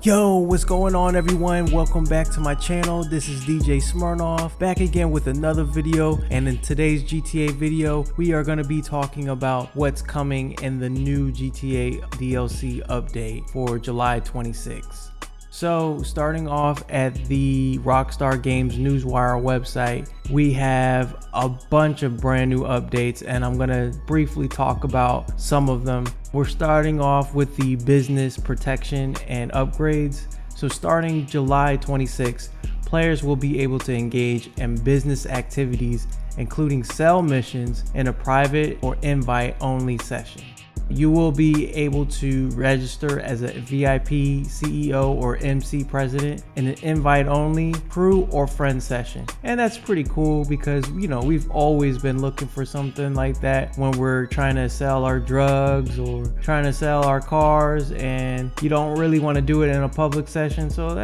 Yo, what's going on everyone? Welcome back to my channel. This is DJ SMIRNOFF back again with another video, and in today's GTA video we are going to be talking about what's coming in the new GTA DLC update for July 26th. So starting off at the Rockstar Games Newswire website, we have a bunch of brand new updates, and I'm going to briefly talk about some of them. We're starting off with the business protection and upgrades. So starting July 26th, players will be able to engage in business activities, including sell missions in a private or invite only session. You will be able to register as a VIP, CEO, or MC president in an invite only crew or friend session. And that's pretty cool because, you know, we've always been looking for something like that when we're trying to sell our drugs or trying to sell our cars, and you don't really want to do it in a public session. So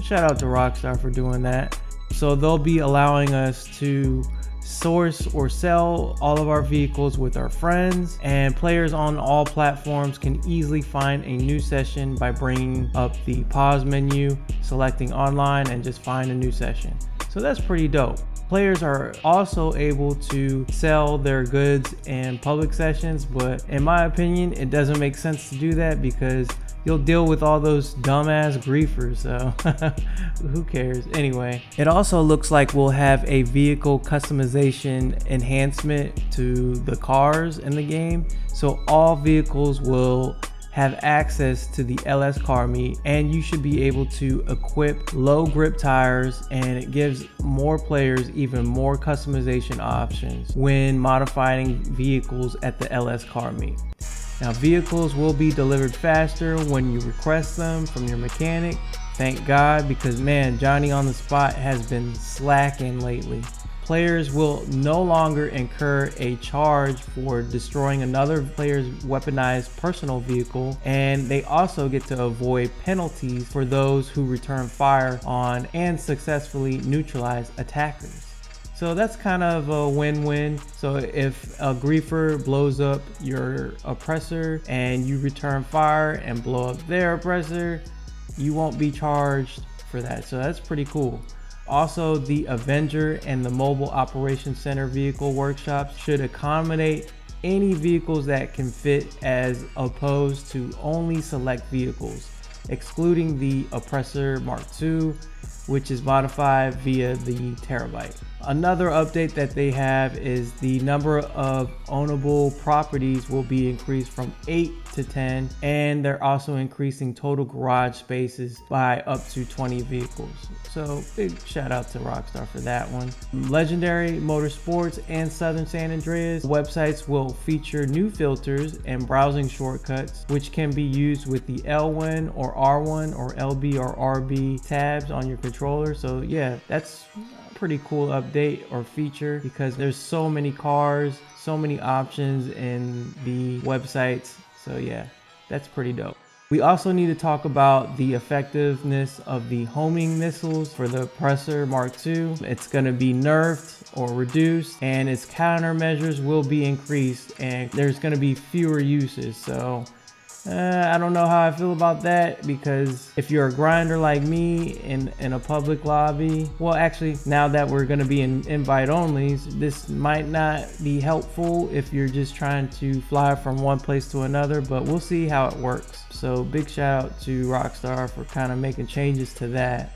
shout out to Rockstar for doing that. So they'll be allowing us to source or sell all of our vehicles with our friends, and players on all platforms can easily find a new session by bringing up the pause menu, selecting online, and just find a new session. So that's pretty dope. Players are also able to sell their goods in public sessions, but in my opinion it doesn't make sense to do that because you'll deal with all those dumbass griefers, so who cares? Anyway, it also looks like we'll have a vehicle customization enhancement to the cars in the game. So all vehicles will have access to the LS car meet, and you should be able to equip low grip tires, and it gives more players even more customization options when modifying vehicles at the LS car meet. Now, vehicles will be delivered faster when you request them from your mechanic. Thank God, because man, Johnny on the spot has been slacking lately. Players will no longer incur a charge for destroying another player's weaponized personal vehicle, and they also get to avoid penalties for those who return fire on and successfully neutralize attackers. So that's kind of a win-win. So if a griefer blows up your oppressor and you return fire and blow up their oppressor, you won't be charged for that. So that's pretty cool. Also, the Avenger and the Mobile Operations Center vehicle workshops should accommodate any vehicles that can fit, as opposed to only select vehicles, excluding the Oppressor Mark II, which is modified via the Terabyte. Another update that they have is the number of ownable properties will be increased from 8 to 10, and they're also increasing total garage spaces by up to 20 vehicles. So big shout out to Rockstar for that one. Legendary Motorsports and Southern San Andreas websites will feature new filters and browsing shortcuts, which can be used with the L1 or R1 or LB or RB tabs on your controller. So yeah, that's pretty cool update or feature because there's so many cars, so many options in the websites. So yeah, that's pretty dope. We also need to talk about the effectiveness of the homing missiles for the Oppressor Mark II. It's going to be nerfed or reduced, and its countermeasures will be increased, and there's going to be fewer uses. So I don't know how I feel about that, because if you're a grinder like me in a public lobby, well, actually, now that we're going to be in invite onlys, this might not be helpful if you're just trying to fly from one place to another, but we'll see how it works. So big shout out to Rockstar for kind of making changes to that.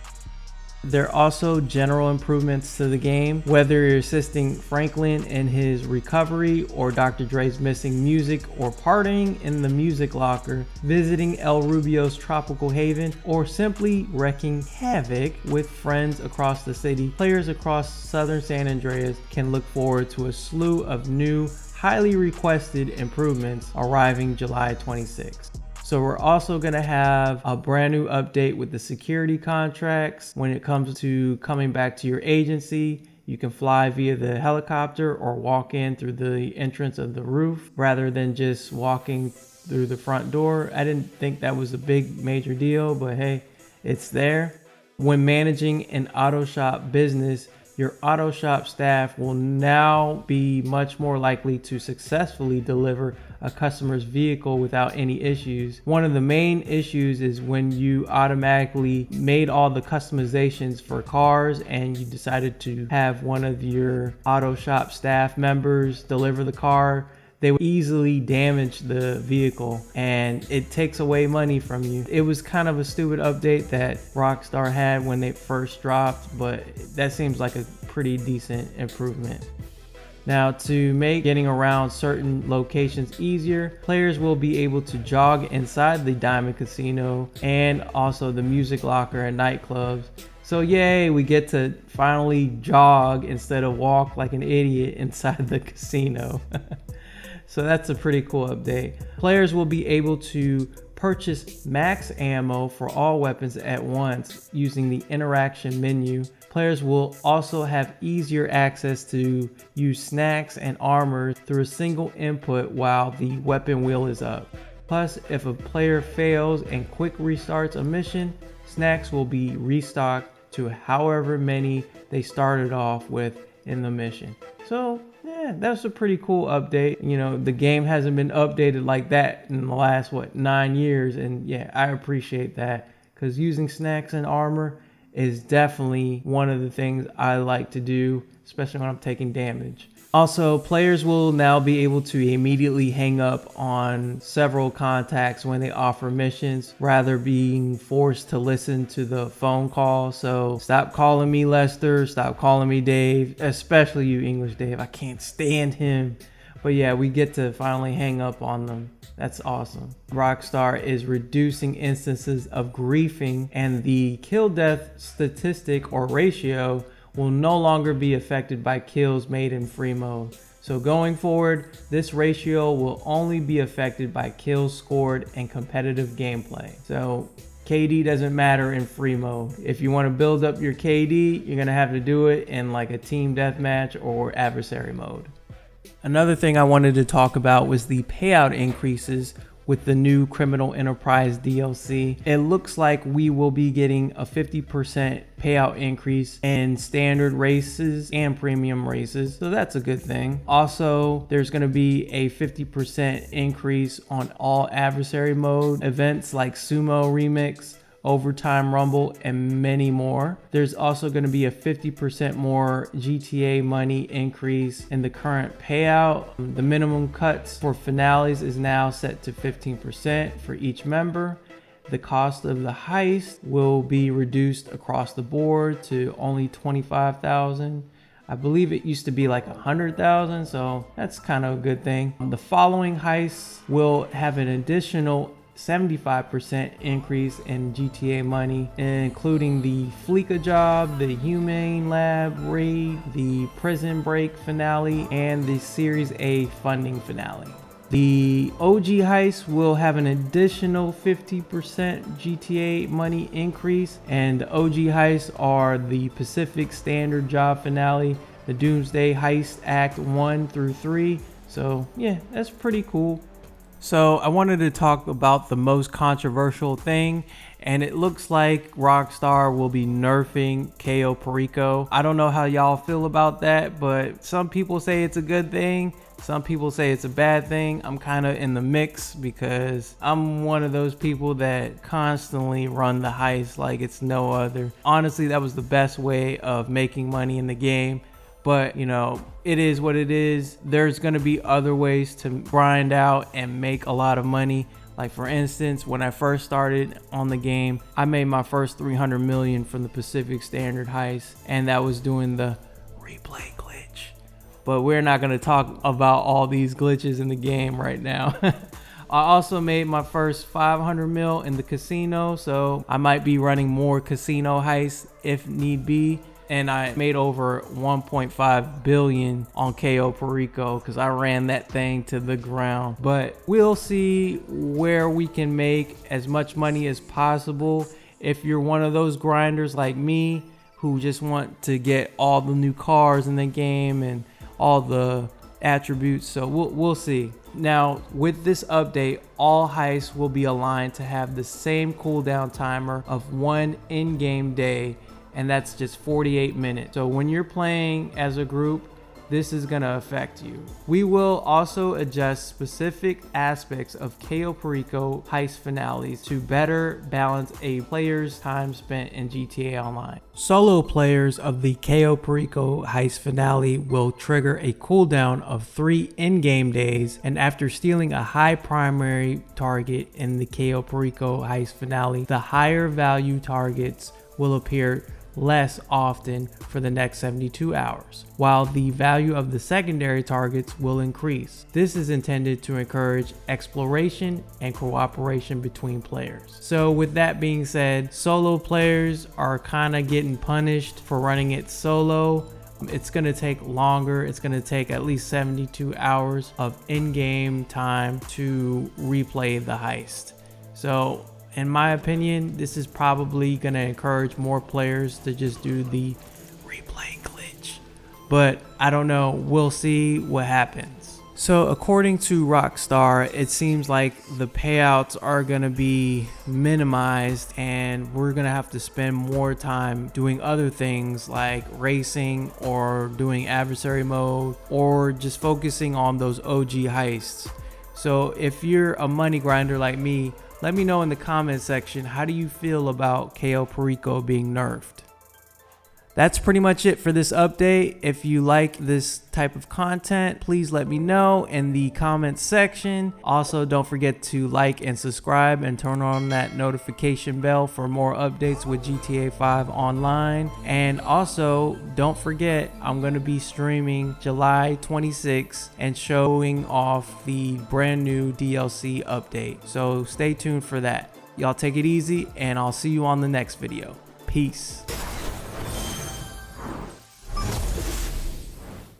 There are also general improvements to the game, whether you're assisting Franklin in his recovery, or Dr. Dre's missing music, or partying in the music locker, visiting El Rubio's tropical haven, or simply wreaking havoc with friends across the city. Players across Southern San Andreas can look forward to a slew of new, highly requested improvements arriving July 26th. So we're also going to have a brand new update with the security contracts. When it comes to coming back to your agency, you can fly via the helicopter or walk in through the entrance of the roof rather than just walking through the front door. I didn't think that was a big major deal, but hey, it's there. When managing an auto shop business, your auto shop staff will now be much more likely to successfully deliver a customer's vehicle without any issues. One of the main issues is when you automatically made all the customizations for cars and you decided to have one of your auto shop staff members deliver the car, they would easily damage the vehicle and it takes away money from you. It was kind of a stupid update that Rockstar had when they first dropped, but that seems like a pretty decent improvement. Now, to make getting around certain locations easier, players will be able to jog inside the Diamond Casino and also the Music Locker and nightclubs. So yay, we get to finally jog instead of walk like an idiot inside the casino. So that's a pretty cool update. Players will be able to purchase max ammo for all weapons at once using the interaction menu. Players will also have easier access to use snacks and armor through a single input while the weapon wheel is up. Plus, if a player fails and quick restarts a mission, snacks will be restocked to however many they started off with in the mission. So yeah, that's a pretty cool update. You know, the game hasn't been updated like that in the last 9 years, and yeah, I appreciate that, because using snacks and armor is definitely one of the things I like to do, especially when I'm taking damage. Also, players will now be able to immediately hang up on several contacts when they offer missions, rather being forced to listen to the phone call. So stop calling me Lester, stop calling me Dave, especially you English Dave. I can't stand him. But yeah, we get to finally hang up on them. That's awesome. Rockstar is reducing instances of griefing, and the kill death statistic or ratio will no longer be affected by kills made in free mode. So going forward, this ratio will only be affected by kills scored in competitive gameplay. So KD doesn't matter in free mode. If you want to build up your KD, you're gonna have to do it in like a team deathmatch or adversary mode. Another thing I wanted to talk about was the payout increases with the new Criminal Enterprise DLC. It looks like we will be getting a 50% payout increase in standard races and premium races, so that's a good thing. Also, there's going to be a 50% increase on all adversary mode events like Sumo Remix, Overtime Rumble, and many more. There's also going to be a 50% more GTA money increase in the current payout. The minimum cuts for finales is now set to 15% for each member. The cost of the heist will be reduced across the board to only $25,000. I believe it used to be like 100,000, so that's kind of a good thing. The following heists will have an additional 75% increase in GTA money, including the Fleeka job, the Humane Lab raid, the Prison Break finale, and the Series A funding finale. The OG heist will have an additional 50% GTA money increase, and the OG heists are the Pacific Standard job finale, the Doomsday Heist Act 1 through 3. So yeah, that's pretty cool. So I wanted to talk about the most controversial thing, and it looks like Rockstar will be nerfing Cayo Perico. I don't know how y'all feel about that, but some people say it's a good thing. Some people say it's a bad thing. I'm kind of in the mix because I'm one of those people that constantly run the heist like it's no other. Honestly, that was the best way of making money in the game. But, you know, it is what it is. There's going to be other ways to grind out and make a lot of money. Like, for instance, when I first started on the game, I made my first 300 million from the Pacific Standard heist, and that was doing the replay glitch. But we're not going to talk about all these glitches in the game right now. I also made my first 500 mil in the casino, so I might be running more casino heists if need be. And I made over 1.5 billion on Cayo Perico because I ran that thing to the ground. But we'll see where we can make as much money as possible. If you're one of those grinders like me who just want to get all the new cars in the game and all the attributes, so we'll see. Now, with this update, all heists will be aligned to have the same cooldown timer of 1 in-game day, and that's just 48 minutes. So when you're playing as a group, this is gonna affect you. We will also adjust specific aspects of Cayo Perico Heist finales to better balance a player's time spent in GTA Online. Solo players of the Cayo Perico Heist finale will trigger a cooldown of 3 in-game days, and after stealing a high primary target in the Cayo Perico Heist finale, the higher value targets will appear less often for the next 72 hours, while the value of the secondary targets will increase. This is intended to encourage exploration and cooperation between players. So with that being said, solo players are kind of getting punished for running it solo. It's going to take longer. It's going to take at least 72 hours of in-game time to replay the heist. So in my opinion, this is probably going to encourage more players to just do the replay glitch. But I don't know. We'll see what happens. So according to Rockstar, it seems like the payouts are going to be minimized, and we're going to have to spend more time doing other things like racing or doing adversary mode or just focusing on those OG heists. So if you're a money grinder like me, let me know in the comment section, how do you feel about Cayo Perico being nerfed? That's pretty much it for this update. If you like this type of content, please let me know in the comments section. Also, don't forget to like and subscribe and turn on that notification bell for more updates with GTA 5 online. And also, don't forget, I'm going to be streaming July 26th and showing off the brand new DLC update. So stay tuned for that. Y'all take it easy, and I'll see you on the next video. Peace.